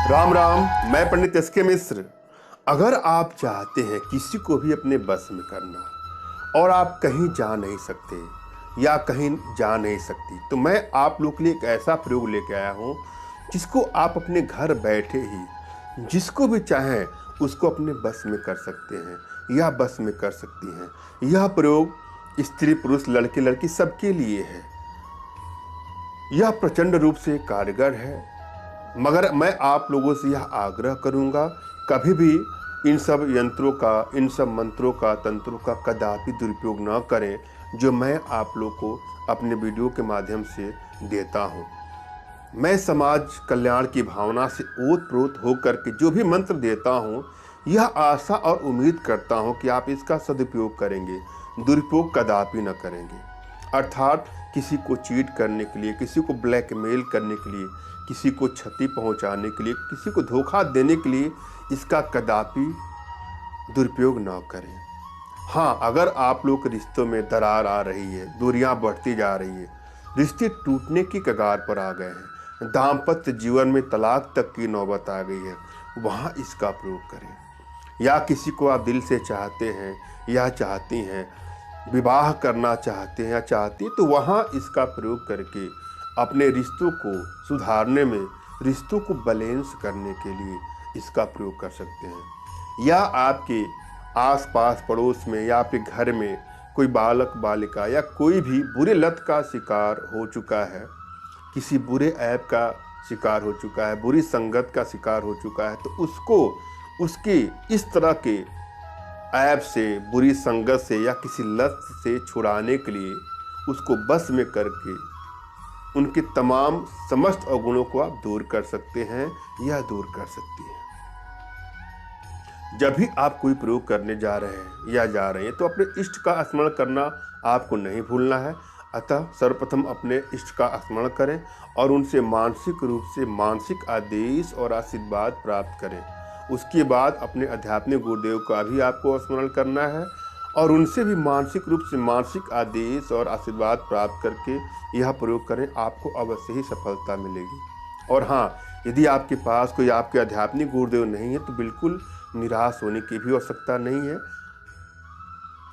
राम राम। मैं पंडित एस.के. मिश्र। अगर आप चाहते हैं किसी को भी अपने बस में करना और आप कहीं जा नहीं सकते या कहीं जा नहीं सकती, तो मैं आप लोग के लिए एक ऐसा प्रयोग लेके आया हूँ जिसको आप अपने घर बैठे ही जिसको भी चाहें उसको अपने बस में कर सकते हैं या बस में कर सकती हैं। यह प्रयोग स्त्री पुरुष लड़के लड़की सबके लिए है। यह प्रचंड रूप से कारगर है, मगर मैं आप लोगों से यह आग्रह करूंगा, कभी भी इन सब यंत्रों का, इन सब मंत्रों का, तंत्रों का कदापि दुरुपयोग न करें जो मैं आप लोग को अपने वीडियो के माध्यम से देता हूं। मैं समाज कल्याण की भावना से ओत-प्रोत होकर के जो भी मंत्र देता हूं, यह आशा और उम्मीद करता हूं कि आप इसका सदुपयोग करेंगे, दुरुपयोग कदापि न करेंगे। अर्थात किसी को चीट करने के लिए, किसी को ब्लैकमेल करने के लिए, किसी को क्षति पहुंचाने के लिए, किसी को धोखा देने के लिए इसका कदापि दुरुपयोग न करें। हाँ, अगर आप लोग के रिश्तों में दरार आ रही है, दूरियां बढ़ती जा रही है, रिश्ते टूटने की कगार पर आ गए हैं, दाम्पत्य जीवन में तलाक तक की नौबत आ गई है, वहाँ इसका प्रयोग करें। या किसी को आप दिल से चाहते हैं या चाहती हैं, विवाह करना चाहते हैं या चाहती हैं, तो वहाँ इसका प्रयोग करके अपने रिश्तों को सुधारने में, रिश्तों को बैलेंस करने के लिए इसका प्रयोग कर सकते हैं। या आपके आस-पास पड़ोस में या आपके घर में कोई बालक बालिका या कोई भी बुरे लत का शिकार हो चुका है, किसी बुरे ऐप का शिकार हो चुका है, बुरी संगत का शिकार हो चुका है, तो उसको उसके इस तरह के ऐप से, बुरी संगत से या किसी लत से छुड़ाने के लिए उसको बस में करके उनके तमाम समस्त अवगुणों को आप दूर कर सकते हैं या दूर कर सकती हैं। जब भी आप कोई प्रयोग करने जा रहे हैं या जा रहे हैं तो अपने इष्ट का स्मरण करना आपको नहीं भूलना है। अतः सर्वप्रथम अपने इष्ट का स्मरण करें और उनसे मानसिक रूप से मानसिक आदेश और आशीर्वाद प्राप्त करें। उसके बाद अपने आध्यात्मिक गुरुदेव का भी आपको स्मरण करना है और उनसे भी मानसिक रूप से मानसिक आदेश और आशीर्वाद प्राप्त करके यह प्रयोग करें, आपको अवश्य ही सफलता मिलेगी। और हाँ, यदि आपके पास कोई आपके आध्यात्मिक गुरुदेव नहीं है तो बिल्कुल निराश होने की भी आवश्यकता नहीं है।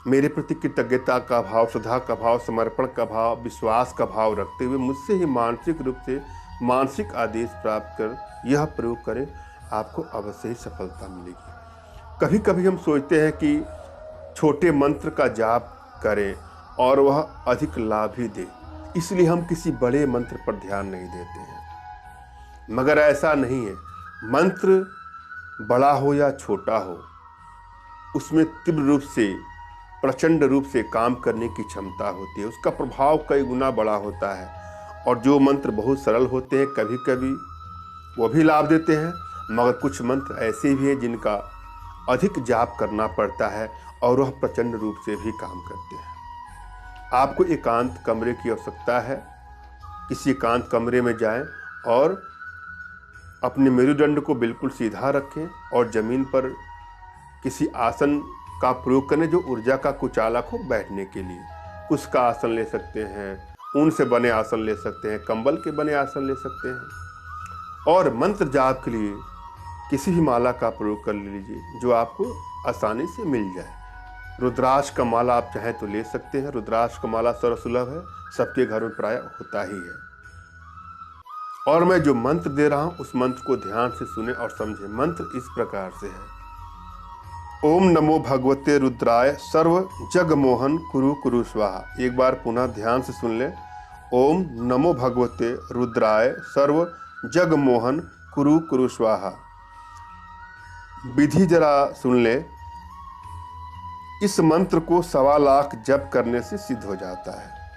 मेरे प्रति कृतज्ञता का भाव, श्रद्धा का भाव, समर्पण का भाव, विश्वास का भाव रखते हुए मुझसे ही मानसिक रूप से मानसिक आदेश प्राप्त कर यह प्रयोग करें, आपको अवश्य ही सफलता मिलेगी। कभी कभी हम सोचते हैं कि छोटे मंत्र का जाप करें और वह अधिक लाभ ही दे, इसलिए हम किसी बड़े मंत्र पर ध्यान नहीं देते हैं, मगर ऐसा नहीं है। मंत्र बड़ा हो या छोटा हो, उसमें तीव्र रूप से, प्रचंड रूप से काम करने की क्षमता होती है, उसका प्रभाव कई गुना बड़ा होता है। और जो मंत्र बहुत सरल होते हैं, कभी कभी वो भी लाभ देते हैं, मगर कुछ मंत्र ऐसे भी हैं जिनका अधिक जाप करना पड़ता है और वह प्रचंड रूप से भी काम करते हैं। आपको एकांत कमरे की आवश्यकता है। किसी एकांत कमरे में जाएं और अपने मेरुदंड को बिल्कुल सीधा रखें और जमीन पर किसी आसन का प्रयोग करें जो ऊर्जा का कुचालक हो बैठने के लिए। कुश का आसन ले सकते हैं, ऊन से बने आसन ले सकते हैं, कंबल के बने आसन ले सकते हैं। और मंत्र जाप के लिए किसी भी माला का प्रयोग कर लीजिए जो आपको आसानी से मिल जाए। रुद्राक्ष का माला आप चाहें तो ले सकते हैं। रुद्राक्ष का माला सर्वसुलभ है, सबके घर में प्राय होता ही है। और मैं जो मंत्र दे रहा हूं उस मंत्र को ध्यान से सुने और समझे। मंत्र इस प्रकार से है: ओम नमो भगवते रुद्राय सर्व जग मोहन कुरु कुरु स्वाहा। एक बार पुनः ध्यान से सुन ले। ओम नमो भगवते रुद्राय सर्व जग मोहन कुरु कुरु स्वाहा। विधि जरा सुन ले। इस मंत्र को 1.25 लाख जप करने से सिद्ध हो जाता है।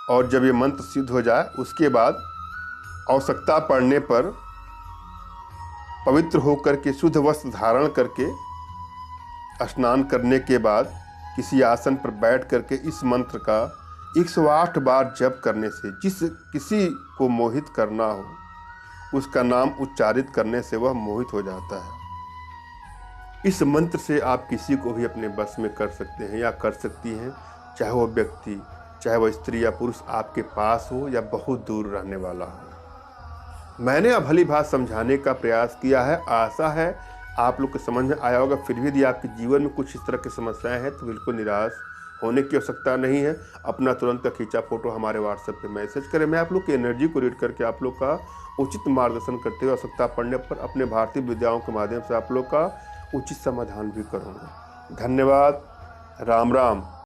और जब ये मंत्र सिद्ध हो जाए उसके बाद आवश्यकता पड़ने पर पवित्र होकर के शुद्ध वस्त्र धारण करके स्नान करने के बाद किसी आसन पर बैठ करके इस मंत्र का 108 बार जप करने से जिस किसी को मोहित करना हो उसका नाम उच्चारित करने से वह मोहित हो जाता है। इस मंत्र से आप किसी को भी अपने बस में कर सकते हैं या कर सकती हैं, चाहे वह व्यक्ति, चाहे वह स्त्री या पुरुष आपके पास हो या बहुत दूर रहने वाला हो। मैंने अब भली बात समझाने का प्रयास किया है। आशा है आप लोग को समझ में आया होगा। फिर भी यदि आपके जीवन में कुछ इस तरह की समस्याएं हैं तो बिल्कुल निराश होने की आवश्यकता नहीं है। अपना तुरंत का खींचा फोटो हमारे व्हाट्सएप पे मैसेज करें। मैं आप लोग की एनर्जी को रीड करके आप लोग का उचित मार्गदर्शन करते हुए आवश्यकता पड़ने पर अपने भारतीय विद्याओं के माध्यम से आप लोग का उचित समाधान भी करूँगा। धन्यवाद। राम राम।